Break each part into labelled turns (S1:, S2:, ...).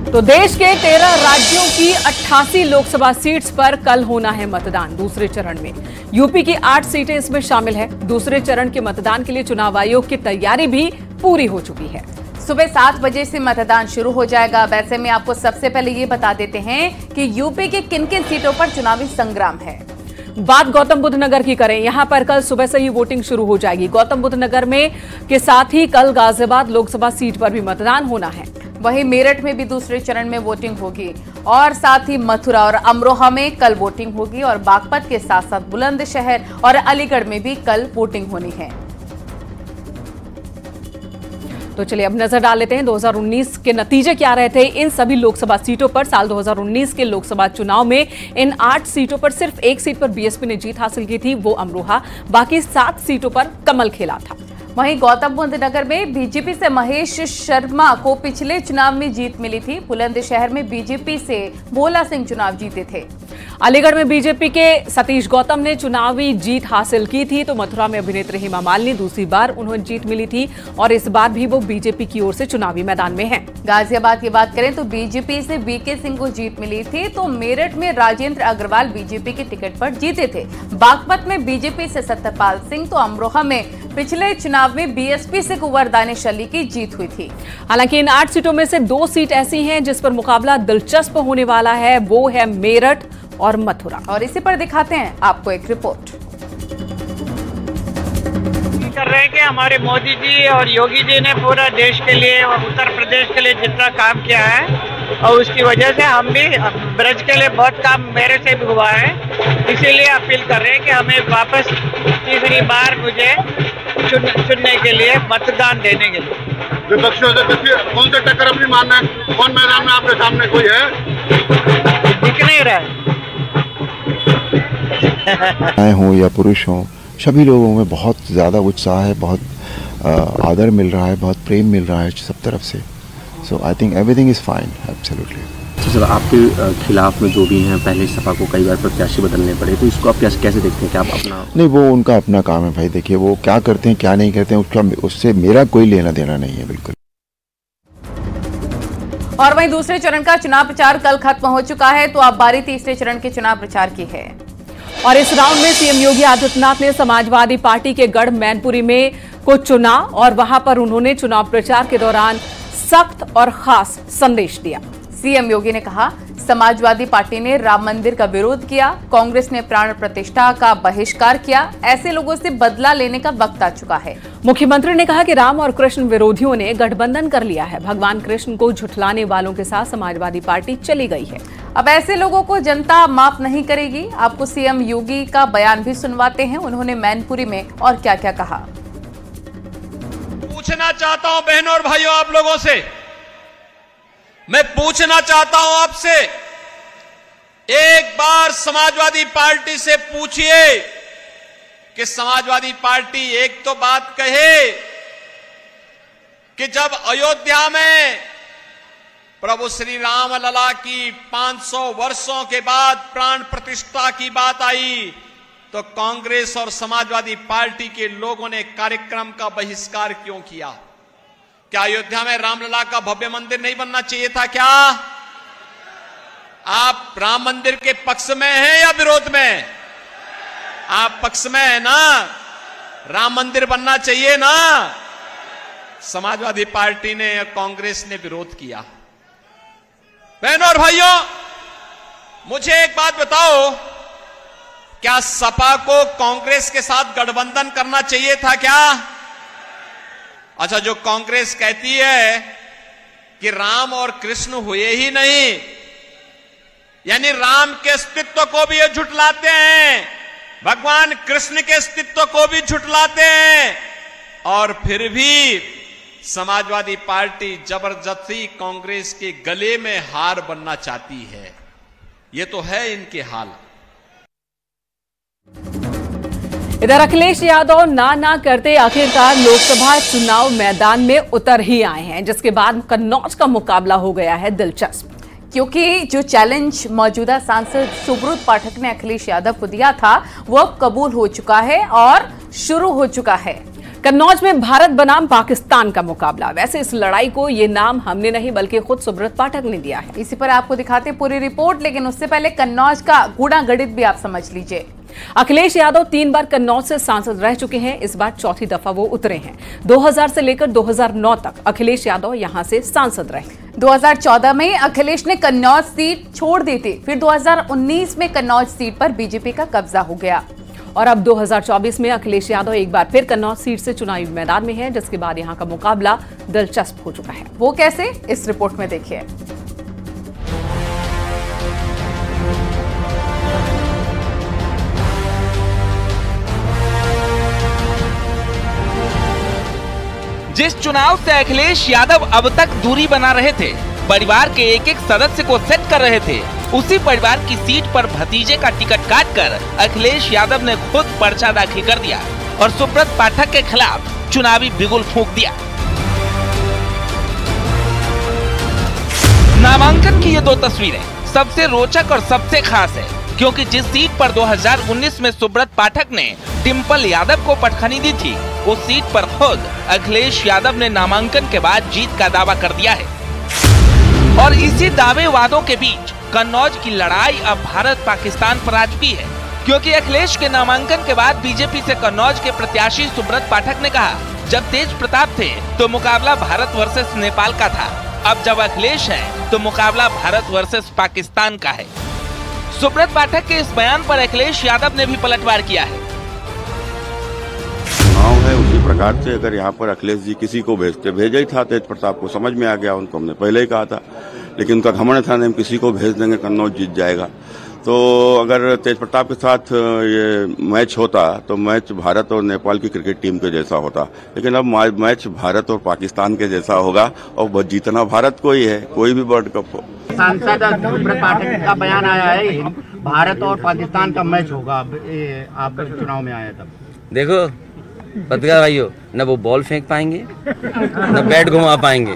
S1: तो देश के 13 राज्यों की 88 लोकसभा सीट्स पर कल होना है मतदान दूसरे चरण में। यूपी की 8 सीटें इसमें शामिल है। दूसरे चरण के मतदान के लिए चुनाव आयोग की तैयारी भी पूरी हो चुकी है।
S2: सुबह 7 बजे से मतदान शुरू हो जाएगा। वैसे में आपको सबसे पहले ये बता देते हैं कि यूपी के किन-किन सीटों पर चुनावी संग्राम है।
S1: बात गौतम बुद्ध नगर की करें। यहां पर कल सुबह से ही वोटिंग शुरू हो जाएगी। गौतम बुद्ध नगर में के साथ ही कल गाजियाबाद लोकसभा सीट पर भी मतदान होना है।
S2: वहीं मेरठ में भी दूसरे चरण में वोटिंग होगी और साथ ही मथुरा और अमरोहा में कल वोटिंग होगी और बागपत के साथ साथ बुलंदशहर और अलीगढ़ में भी कल वोटिंग होनी है।
S1: तो चलिए अब नजर डाल लेते हैं 2019 के नतीजे क्या रहे थे इन सभी लोकसभा सीटों पर। साल 2019 के लोकसभा चुनाव में इन 8 सीटों पर सिर्फ एक सीट पर बीएसपी ने जीत हासिल की थी, वो अमरोहा। बाकी 7 सीटों पर कमल खेला था।
S2: वहीं गौतम बुद्ध नगर में बीजेपी से महेश शर्मा को पिछले चुनाव में जीत मिली थी। बुलंदशहर में बीजेपी से भोला सिंह चुनाव जीते थे।
S1: अलीगढ़ में बीजेपी के सतीश गौतम ने चुनावी जीत हासिल की थी। तो मथुरा में अभिनेत्री हेमा मालिनी दूसरी बार उन्हें जीत मिली थी और इस बार भी वो बीजेपी की ओर से चुनावी मैदान में हैं।
S2: गाजियाबाद की बात करें तो बीजेपी से बीके सिंह को जीत मिली थी। तो मेरठ में राजेंद्र अग्रवाल बीजेपी के टिकट पर जीते थे। बागपत में बीजेपी से सत्यपाल सिंह, तो अमरोहा में पिछले चुनाव में बीएसपी से कुंवर दानिश अली की जीत हुई थी।
S1: हालांकि इन 8 सीटों में से 2 सीट ऐसी हैं जिस पर मुकाबला दिलचस्प होने वाला है, वो है मेरठ और मथुरा।
S2: और इसी पर दिखाते हैं आपको एक रिपोर्ट।
S3: कर रहे हैं कि हमारे मोदी जी और योगी जी ने पूरा देश के लिए और उत्तर प्रदेश के लिए जितना काम किया है और उसकी वजह से हम भी ब्रज के लिए बहुत काम मेरे से भी हुआ है, इसीलिए अपील कर रहे हैं कि हमें वापस तीसरी बार मुझे चुनने के लिए मतदान देने के लिए।
S4: विपक्षियों से कौन सा टक्कर अपनी मानना है? कौन मैदान में आपके सामने कोई है?
S3: दिख नहीं रहा
S5: मैं हूँ या पुरुष हों, सभी लोगों में बहुत ज़्यादा उत्साह है, बहुत आदर मिल रहा है, बहुत प्रेम मिल रहा है सब तरफ से। So I think everything is fine, absolutely.
S6: Sir, आपके खिलाफ में जो भी हैं, पहले सपा को कई बार प्रत्याशी बदलने पड़े, तो इसको आप कैसे देखते हैं? क्या आप अपना
S5: नहीं, वो उनका अपना काम है भाई। देखिए वो क्या करते हैं क्या नहीं करते हैं उससे मेरा कोई लेना देना नहीं है, बिल्कुल।
S2: और वहीं दूसरे चरण का चुनाव प्रचार कल खत्म हो चुका है। तो अब बारी तीसरे चरण के चुनाव प्रचार की है
S1: और इस राउंड में सीएम योगी आदित्यनाथ ने समाजवादी पार्टी के गढ़ मैनपुरी में को चुना और वहां पर उन्होंने चुनाव प्रचार के दौरान सख्त और खास संदेश दिया।
S2: सीएम योगी ने कहा, समाजवादी पार्टी ने राम मंदिर का विरोध किया, कांग्रेस ने प्राण प्रतिष्ठा का बहिष्कार किया, ऐसे लोगों से बदला लेने का वक्त आ चुका है।
S1: मुख्यमंत्री ने कहा कि राम और कृष्ण विरोधियों ने गठबंधन कर लिया है। भगवान कृष्ण को झुठलाने वालों के साथ समाजवादी पार्टी चली गई है।
S2: अब ऐसे लोगों को जनता माफ नहीं करेगी। आपको सीएम योगी का बयान भी सुनवाते हैं। उन्होंने मैनपुरी में और क्या क्या कहा।
S7: पूछना चाहता हूं बहनों और भाइयों, आप लोगों से मैं पूछना चाहता हूं आपसे, एक बार समाजवादी पार्टी से पूछिए कि समाजवादी पार्टी एक तो बात कहे कि जब अयोध्या में प्रभु श्री राम लला की 500 वर्षों के बाद प्राण प्रतिष्ठा की बात आई तो कांग्रेस और समाजवादी पार्टी के लोगों ने कार्यक्रम का बहिष्कार क्यों किया? क्या अयोध्या में रामलला का भव्य मंदिर नहीं बनना चाहिए था? क्या आप राम मंदिर के पक्ष में हैं या विरोध में? आप पक्ष में है ना? राम मंदिर बनना चाहिए ना? समाजवादी पार्टी ने या कांग्रेस ने विरोध किया। बहनों और भाइयों, मुझे एक बात बताओ, क्या सपा को कांग्रेस के साथ गठबंधन करना चाहिए था क्या? अच्छा, जो कांग्रेस कहती है कि राम और कृष्ण हुए ही नहीं, यानी राम के अस्तित्व को भी ये झुठलाते हैं, भगवान कृष्ण के अस्तित्व को भी झुठलाते हैं, और फिर भी समाजवादी पार्टी जबरदस्ती कांग्रेस के गले में हार बनना चाहती है। ये तो है इनके हाल।
S1: इधर अखिलेश यादव ना करते आखिरकार लोकसभा चुनाव मैदान में उतर ही आए हैं, जिसके बाद कन्नौज का मुकाबला हो गया है दिलचस्प।
S2: क्योंकि जो चैलेंज मौजूदा सांसद सुब्रत पाठक ने अखिलेश यादव को दिया था वो अब कबूल हो चुका है और शुरू हो चुका है।
S1: कन्नौज में भारत बनाम पाकिस्तान का मुकाबला। वैसे इस लड़ाई को ये नाम हमने नहीं बल्कि खुद सुब्रत पाठक ने दिया है।
S2: इसी पर आपको दिखाते हैं पूरी रिपोर्ट, लेकिन उससे पहले कन्नौज का गूढ़ा गणित भी आप समझ लीजिए।
S1: अखिलेश यादव 3 बार कन्नौज से सांसद रह चुके हैं। इस बार चौथी दफा वो उतरे हैं। 2000 से लेकर 2009 तक अखिलेश यादव यहां से सांसद रहे।
S2: 2014 में अखिलेश ने कन्नौज सीट छोड़ दी थी। फिर 2019 में कन्नौज सीट पर बीजेपी का कब्जा हो गया
S1: और अब 2024 में अखिलेश यादव एक बार फिर कन्नौज सीट से चुनावी मैदान में है, जिसके बाद यहां का मुकाबला दिलचस्प हो चुका है।
S2: वो कैसे, इस रिपोर्ट में देखिए।
S8: जिस चुनाव से अखिलेश यादव अब तक दूरी बना रहे थे, परिवार के एक एक सदस्य को सेट कर रहे थे, उसी परिवार की सीट पर भतीजे का टिकट काटकर अखिलेश यादव ने खुद पर्चा दाखिल कर दिया और सुब्रत पाठक के खिलाफ चुनावी बिगुल फूंक दिया। नामांकन की ये दो तस्वीरें सबसे रोचक और सबसे खास है, क्योंकि जिस सीट पर 2019 में सुब्रत पाठक ने डिम्पल यादव को पटखनी दी थी, उस सीट पर खुद अखिलेश यादव ने नामांकन के बाद जीत का दावा कर दिया है। और इसी दावे वादों के बीच कन्नौज की लड़ाई अब भारत पाकिस्तान पर आ चुकी है, क्योंकि अखिलेश के नामांकन के बाद बीजेपी से कन्नौज के प्रत्याशी सुब्रत पाठक ने कहा, जब तेज प्रताप थे तो मुकाबला भारत वर्सेस नेपाल का था, अब जब अखिलेश है तो मुकाबला भारत वर्सेस पाकिस्तान का है। सुब्रत पाठक के इस बयान पर अखिलेश यादव ने भी पलटवार किया है।
S4: चुनाव है, उसी प्रकार से अगर यहाँ पर अखिलेश जी किसी को भेजा ही था तेज प्रताप को, समझ में आ गया, उनको हमने पहले ही कहा था, लेकिन उनका घमंड था नहीं, हम किसी को भेज देंगे, कन्नौज जीत जाएगा। तो अगर तेज प्रताप के साथ ये मैच होता तो मैच भारत और नेपाल की क्रिकेट टीम के जैसा होता, लेकिन अब मैच भारत और पाकिस्तान के जैसा होगा और जीतना भारत को ही है, कोई भी वर्ल्ड कप हो।
S9: सांसद सुब्रत पाठक का बयान आया है, भारत और पाकिस्तान का मैच होगा, आप चुनाव में आए तब।
S10: देखो पत्रकार भाइयों, न वो बॉल फेंक पाएंगे न बैट घुमा पाएंगे।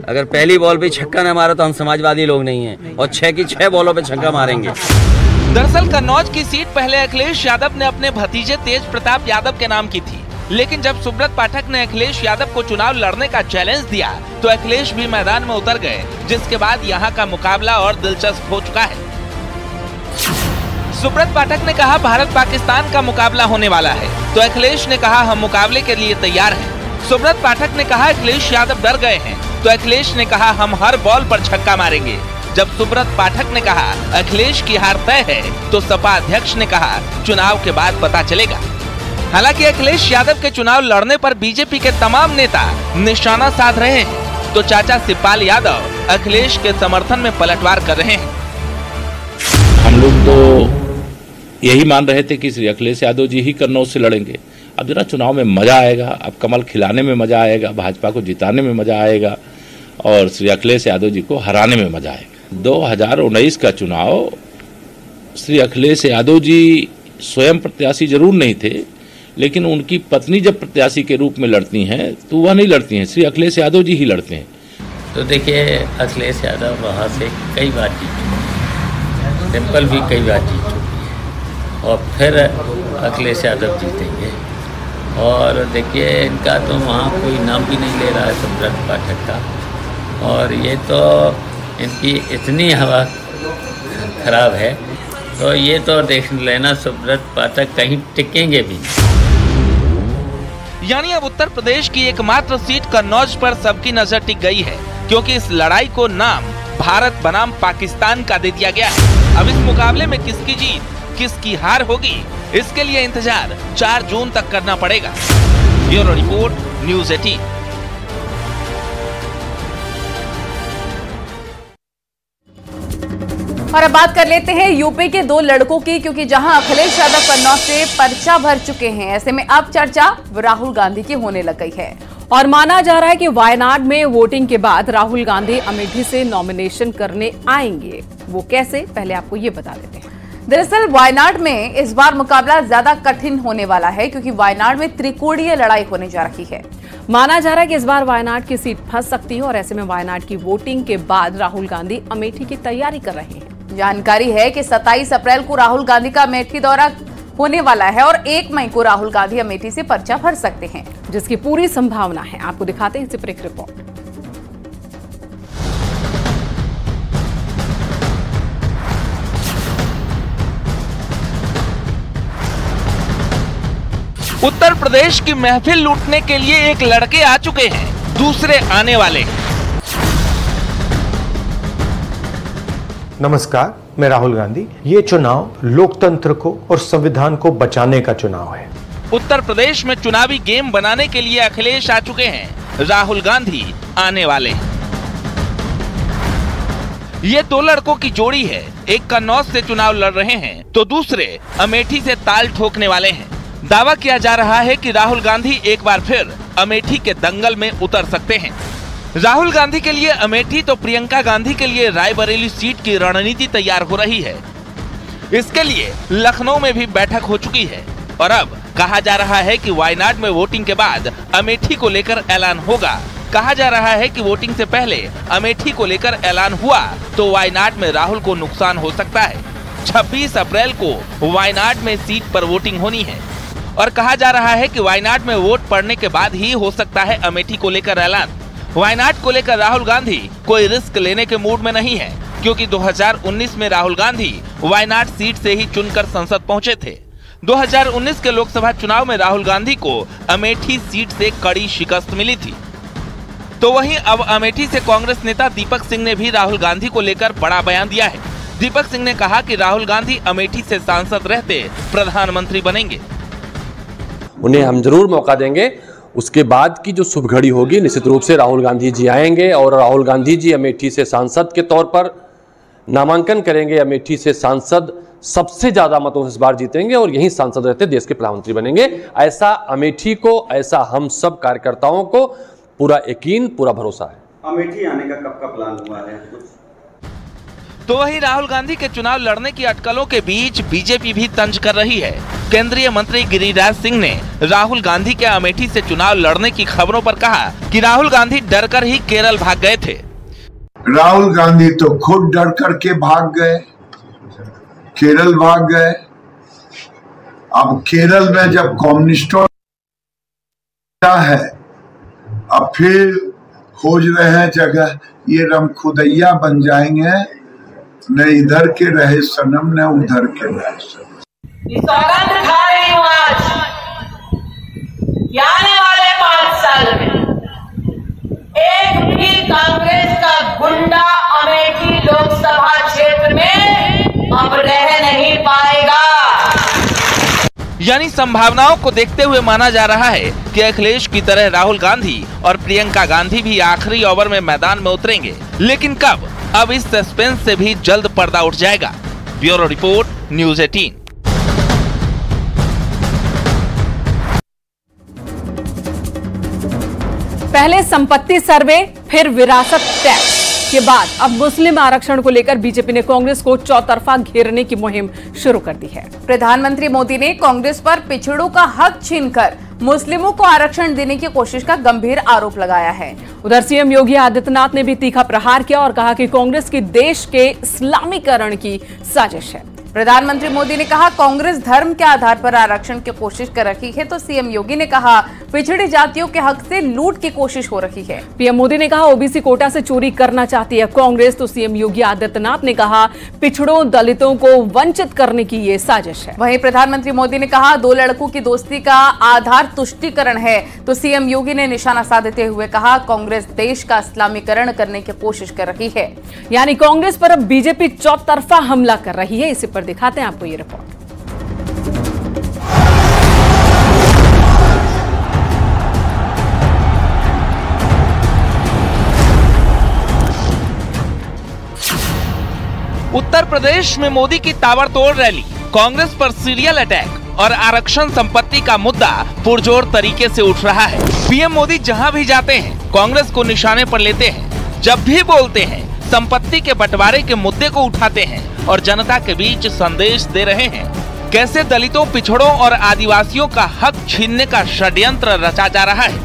S10: अगर पहली बॉल पे छक्का न मारा तो हम समाजवादी लोग नहीं हैं, और 6 की 6 बॉलों पे छक्का मारेंगे।
S8: दरअसल कन्नौज की सीट पहले अखिलेश यादव ने अपने भतीजे तेज प्रताप यादव के नाम की थी, लेकिन जब सुब्रत पाठक ने अखिलेश यादव को चुनाव लड़ने का चैलेंज दिया तो अखिलेश भी मैदान में उतर गए, जिसके बाद यहाँ का मुकाबला और दिलचस्प हो चुका है। सुब्रत पाठक ने कहा भारत पाकिस्तान का मुकाबला होने वाला है, तो अखिलेश ने कहा हम मुकाबले के लिए तैयार हैं। सुब्रत पाठक ने कहा अखिलेश यादव डर गए हैं, तो अखिलेश ने कहा हम हर बॉल पर छक्का मारेंगे। जब सुब्रत पाठक ने कहा अखिलेश की हार तय है, तो सपा अध्यक्ष ने कहा चुनाव के बाद पता चलेगा। हालांकि अखिलेश यादव के चुनाव लड़ने पर बीजेपी के तमाम नेता निशाना साध रहे हैं, तो चाचा शिवपाल यादव अखिलेश के समर्थन में पलटवार कर रहे हैं।
S11: हम लोग तो यही मान रहे थे कि श्री अखिलेश यादव जी ही कन्नौज से लड़ेंगे। अब जरा चुनाव में मजा आएगा, अब कमल खिलाने में मजा आएगा, भाजपा को जिताने में मजा आएगा और श्री अखिलेश यादव जी को हराने में मजा आएगा। 2019 का चुनाव श्री अखिलेश यादव जी स्वयं प्रत्याशी जरूर नहीं थे, लेकिन उनकी पत्नी जब प्रत्याशी के रूप में लड़ती हैं तो वह नहीं लड़ती हैं, श्री अखिलेश यादव जी ही लड़ते हैं।
S10: तो देखिए अखिलेश यादव वहाँ से कई बार जीत चुके हैं, डिम्पल भी कई बार जीत चुकी है और फिर अखिलेश यादव जीतेंगे। और देखिए इनका तो वहाँ कोई नाम भी नहीं ले रहा है सुब्रत पाठक का, और ये तो इनकी इतनी हवा खराब है, तो ये तो देख लेना सुब्रत पाठक कहीं टिकेंगे भी।
S8: यानी अब उत्तर प्रदेश की एकमात्र सीट कन्नौज पर सबकी नजर टिक गई है, क्योंकि इस लड़ाई को नाम भारत बनाम पाकिस्तान का दे दिया गया है। अब इस मुकाबले में किसकी जीत किसकी हार होगी, इसके लिए इंतजार 4 जून तक करना पड़ेगा। Bureau report, news 18।
S2: और अब बात कर लेते हैं यूपी के 2 लड़कों की, क्योंकि जहां अखिलेश यादव कन्नौज से पर्चा भर चुके हैं, ऐसे में अब चर्चा राहुल गांधी की होने लग गई है।
S1: और माना जा रहा है कि वायनाड में वोटिंग के बाद राहुल गांधी अमेठी से नॉमिनेशन करने आएंगे। वो कैसे, पहले आपको ये बता देते हैं।
S2: दरअसल वायनाड में इस बार मुकाबला ज्यादा कठिन होने वाला है, क्योंकि वायनाड में त्रिकोणीय लड़ाई होने जा रही है।
S1: माना जा रहा है कि इस बार वायनाड की सीट फंस सकती है और ऐसे में वायनाड की वोटिंग के बाद राहुल गांधी अमेठी की तैयारी कर रहे हैं।
S2: जानकारी है कि 27 अप्रैल को राहुल गांधी का अमेठी दौरा होने वाला है और 1 मई को राहुल गांधी अमेठी से पर्चा भर सकते हैं,
S1: जिसकी पूरी संभावना है। आपको दिखाते हैं इसी पर एक रिपोर्ट।
S8: उत्तर प्रदेश की महफिल लूटने के लिए एक लड़के आ चुके हैं, दूसरे आने वाले हैं।
S12: नमस्कार, मैं राहुल गांधी। ये चुनाव लोकतंत्र को और संविधान को बचाने का चुनाव है।
S8: उत्तर प्रदेश में चुनावी गेम बनाने के लिए अखिलेश आ चुके हैं, राहुल गांधी आने वाले हैं। ये दो लड़कों की जोड़ी है, एक कन्नौज से चुनाव लड़ रहे हैं तो दूसरे अमेठी से ताल ठोकने वाले हैं। दावा किया जा रहा है कि राहुल गांधी एक बार फिर अमेठी के दंगल में उतर सकते हैं। राहुल गांधी के लिए अमेठी तो प्रियंका गांधी के लिए रायबरेली सीट की रणनीति तैयार हो रही है। इसके लिए लखनऊ में भी बैठक हो चुकी है और अब कहा जा रहा है कि वायनाड में वोटिंग के बाद अमेठी को लेकर ऐलान होगा। कहा जा रहा है कि वोटिंग से पहले अमेठी को लेकर ऐलान हुआ तो वायनाड में राहुल को नुकसान हो सकता है। 26 अप्रैल को वायनाड में सीट पर वोटिंग होनी है और कहा जा रहा है कि वायनाड में वोट पड़ने के बाद ही हो सकता है अमेठी को लेकर ऐलान। वायनाड को लेकर राहुल गांधी कोई रिस्क लेने के मूड में नहीं है, क्योंकि 2019 में राहुल गांधी वायनाड सीट से ही चुनकर संसद पहुंचे थे। 2019 के लोकसभा चुनाव में राहुल गांधी को अमेठी सीट से कड़ी शिकस्त मिली थी। तो वहीं अब अमेठी से कांग्रेस नेता दीपक सिंह ने भी राहुल गांधी को लेकर बड़ा बयान दिया है। दीपक सिंह ने कहा कि राहुल गांधी अमेठी से सांसद रहते प्रधानमंत्री बनेंगे।
S13: उन्हें हम जरूर मौका देंगे। उसके बाद की जो शुभ घड़ी होगी, निश्चित रूप से राहुल गांधी जी आएंगे और राहुल गांधी जी अमेठी से सांसद के तौर पर नामांकन करेंगे। अमेठी से सांसद सबसे ज्यादा मतों से इस बार जीतेंगे और यही सांसद रहते देश के प्रधानमंत्री बनेंगे। ऐसा अमेठी को, ऐसा हम सब कार्यकर्ताओं को पूरा यकीन, पूरा भरोसा है।
S6: अमेठी आने का कब का प्लान हुआ है?
S8: तो वहीं राहुल गांधी के चुनाव लड़ने की अटकलों के बीच बीजेपी भी तंज कर रही है। केंद्रीय मंत्री गिरिराज सिंह ने राहुल गांधी के अमेठी से चुनाव लड़ने की खबरों पर कहा कि राहुल गांधी डरकर ही केरल भाग गए थे।
S14: राहुल गांधी तो खुद डर करके भाग गए, केरल भाग गए। अब केरल में जब कम्युनिस्टों है, अब फिर खोज रहे हैं जगह, ये रमखुदैया बन जाएंगे, न इधर के रहे सनम न उधर के रहे सनम।
S15: सौगंध खा रही हूँ आज कि आने वाले 5 साल में एक भी कांग्रेस का गुंडा अमेठी लोकसभा क्षेत्र में अब रह नहीं पाएगा।
S8: यानी संभावनाओं को देखते हुए माना जा रहा है कि अखिलेश की तरह राहुल गांधी और प्रियंका गांधी भी आखिरी ओवर में मैदान में उतरेंगे, लेकिन कब, अब इस सस्पेंस से भी जल्द पर्दा उठ जाएगा। Bureau report, news 18।
S1: पहले संपत्ति सर्वे, फिर विरासत टैक्स के बाद अब मुस्लिम आरक्षण को लेकर बीजेपी ने कांग्रेस को चौतरफा घेरने की मुहिम शुरू कर दी है।
S2: प्रधानमंत्री मोदी ने कांग्रेस पर पिछड़ों का हक छीनकर मुस्लिमों को आरक्षण देने की कोशिश का गंभीर आरोप लगाया है।
S1: उधर सीएम योगी आदित्यनाथ ने भी तीखा प्रहार किया और कहा कि कांग्रेस की देश के इस्लामीकरण की साजिश है।
S2: प्रधानमंत्री मोदी ने कहा कांग्रेस धर्म के आधार पर आरक्षण की कोशिश कर रही है, तो सीएम योगी ने कहा पिछड़ी जातियों के हक से लूट की कोशिश हो रही है।
S1: पीएम मोदी ने कहा ओबीसी कोटा से चोरी करना चाहती है कांग्रेस, तो सीएम योगी आदित्यनाथ ने कहा पिछड़ों दलितों को वंचित करने की ये साजिश है।
S2: वहीं प्रधानमंत्री मोदी ने कहा 2 लड़कों की दोस्ती का आधार तुष्टीकरण है, तो सीएम योगी ने निशाना साधते हुए कहा कांग्रेस देश का इस्लामीकरण करने की कोशिश कर रही है।
S1: यानी कांग्रेस पर अब बीजेपी चौतरफा हमला कर रही है। इसी पर दिखाते हैं आपको ये रिपोर्ट।
S8: उत्तर प्रदेश में मोदी की ताबड़तोड़ रैली, कांग्रेस पर सीरियल अटैक और आरक्षण संपत्ति का मुद्दा पुरजोर तरीके से उठ रहा है। पीएम मोदी जहां भी जाते हैं कांग्रेस को निशाने पर लेते हैं। जब भी बोलते हैं संपत्ति के बंटवारे के मुद्दे को उठाते हैं और जनता के बीच संदेश दे रहे हैं कैसे दलितों, पिछड़ों और आदिवासियों का हक छीनने का षड्यंत्र रचा जा रहा है।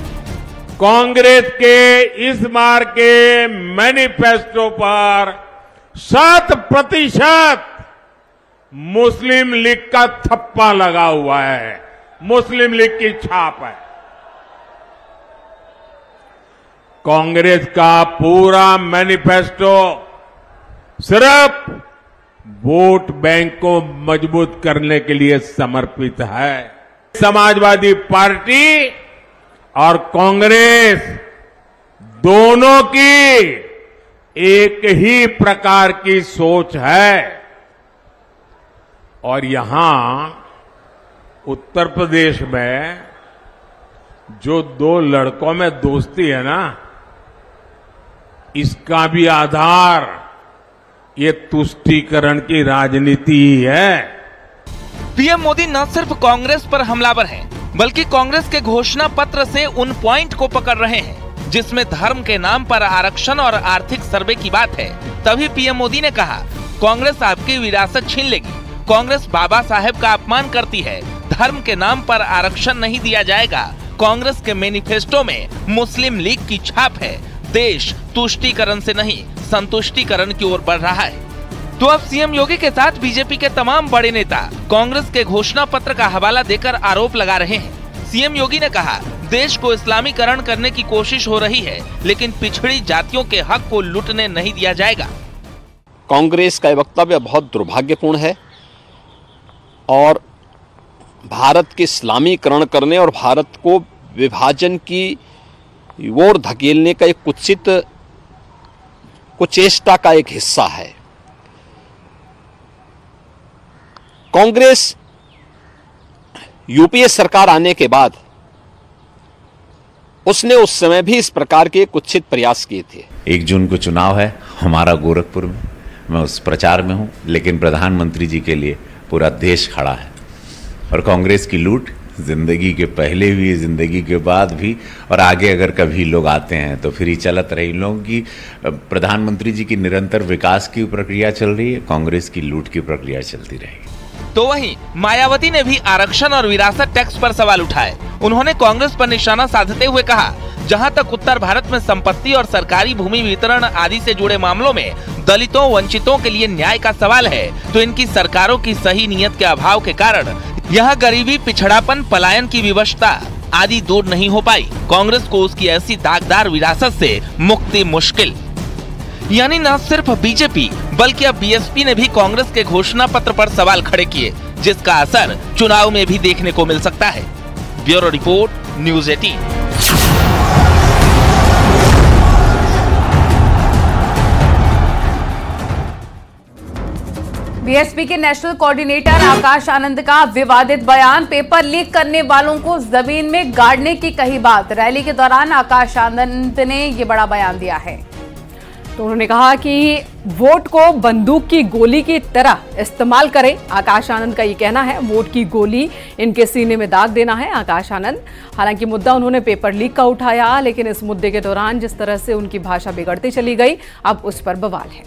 S16: कांग्रेस के इस बार के मैनिफेस्टो पर 7% मुस्लिम लीग का थप्पा लगा हुआ है, मुस्लिम लीग की छाप है। कांग्रेस का पूरा मैनिफेस्टो सिर्फ वोट बैंक को मजबूत करने के लिए समर्पित है। समाजवादी पार्टी और कांग्रेस दोनों की एक ही प्रकार की सोच है और यहां उत्तर प्रदेश में जो दो लड़कों में दोस्ती है ना, इसका भी आधार ये तुष्टीकरण की राजनीति ही है।
S8: पीएम मोदी न सिर्फ कांग्रेस पर हमलावर हैं, बल्कि कांग्रेस के घोषणा पत्र से उन पॉइंट को पकड़ रहे हैं जिसमें धर्म के नाम पर आरक्षण और आर्थिक सर्वे की बात है। तभी पीएम मोदी ने कहा, कांग्रेस आपकी विरासत छीन लेगी। कांग्रेस बाबा साहेब का अपमान करती है, धर्म के नाम पर आरक्षण नहीं दिया जाएगा। कांग्रेस के मैनिफेस्टो में मुस्लिम लीग की छाप है। देश तुष्टीकरण से नहीं, संतुष्टीकरण की ओर बढ़ रहा है। तो अब सीएम योगी के साथ बीजेपी के तमाम बड़े नेता कांग्रेस के घोषणा पत्र का हवाला देकर आरोप लगा रहे हैं। सीएम योगी ने कहा, देश को इस्लामीकरण करने की कोशिश हो रही है, लेकिन पिछड़ी जातियों के हक को लूटने नहीं दिया जाएगा।
S17: कांग्रेस का वक्तव्य बहुत दुर्भाग्यपूर्ण है और भारत के इस्लामीकरण करने और भारत को विभाजन की ओर धकेलने का एक कुचेष्टा का एक हिस्सा है। कांग्रेस यूपीए सरकार आने के बाद उसने उस समय भी इस प्रकार के कुत्सित प्रयास किए थे।
S18: 1 जून को चुनाव है हमारा गोरखपुर में, मैं उस प्रचार में हूं, लेकिन प्रधानमंत्री जी के लिए पूरा देश खड़ा है और कांग्रेस की लूट जिंदगी के पहले भी, जिंदगी के बाद भी और आगे अगर कभी लोग आते हैं तो फिर ही चलत रही। लोगों की प्रधानमंत्री जी की निरंतर विकास की प्रक्रिया चल रही है, कांग्रेस की लूट की प्रक्रिया चलती रहेगी।
S8: तो वहीं मायावती ने भी आरक्षण और विरासत टैक्स पर सवाल उठाए। उन्होंने कांग्रेस पर निशाना साधते हुए कहा, जहां तक उत्तर भारत में संपत्ति और सरकारी भूमि वितरण आदि से जुड़े मामलों में दलितों वंचितों के लिए न्याय का सवाल है, तो इनकी सरकारों की सही नीयत के अभाव के कारण यहाँ गरीबी, पिछड़ापन, पलायन की विवशता आदि दूर नहीं हो पाई। कांग्रेस को उसकी ऐसी दागदार विरासत से मुक्ति मुश्किल। यानी न सिर्फ बीजेपी बल्कि अब बीएसपी ने भी कांग्रेस के घोषणा पत्र पर सवाल खड़े किए, जिसका असर चुनाव में भी देखने को मिल सकता है। Bureau report, news 18।
S2: बीएसपी के नेशनल कोऑर्डिनेटर आकाश आनंद का विवादित बयान, पेपर लीक करने वालों को जमीन में गाड़ने की कही बात। रैली के दौरान आकाश आनंद ने ये बड़ा बयान दिया है।
S1: तो उन्होंने कहा कि वोट को बंदूक की गोली की तरह इस्तेमाल करें। आकाश आनंद का ये कहना है, वोट की गोली इनके सीने में दाग देना है आकाश आनंद। हालांकि मुद्दा उन्होंने पेपर लीक का उठाया, लेकिन इस मुद्दे के दौरान जिस तरह से उनकी भाषा बिगड़ती चली गई, अब उस पर बवाल है।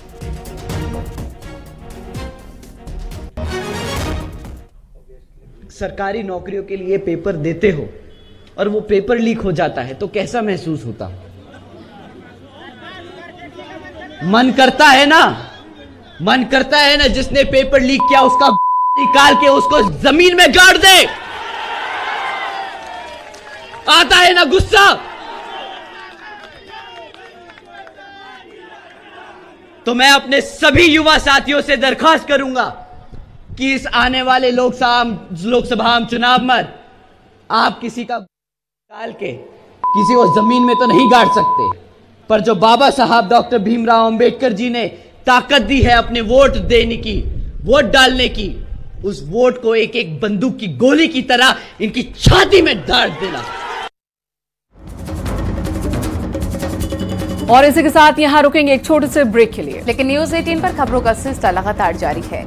S19: सरकारी नौकरियों के लिए पेपर देते हो और वो पेपर लीक हो जाता है तो कैसा महसूस होता? मन करता है ना जिसने पेपर लीक किया उसका निकाल के उसको जमीन में गाड़ दे। आता है ना गुस्सा? तो मैं अपने सभी युवा साथियों से दरखास्त करूंगा कि इस आने वाले लोकसभा चुनाव में आप किसी का निकाल के किसी को जमीन में तो नहीं गाड़ सकते, पर जो बाबा साहब डॉक्टर भीमराव अंबेडकर जी ने ताकत दी है अपने वोट देने की, वोट डालने की, उस वोट को एक एक बंदूक की गोली की तरह इनकी छाती में डाल देना।
S1: और इसी के साथ यहां रुकेंगे एक छोटे से ब्रेक के लिए,
S2: लेकिन न्यूज़ 18 पर खबरों का सिलसिला लगातार जारी है।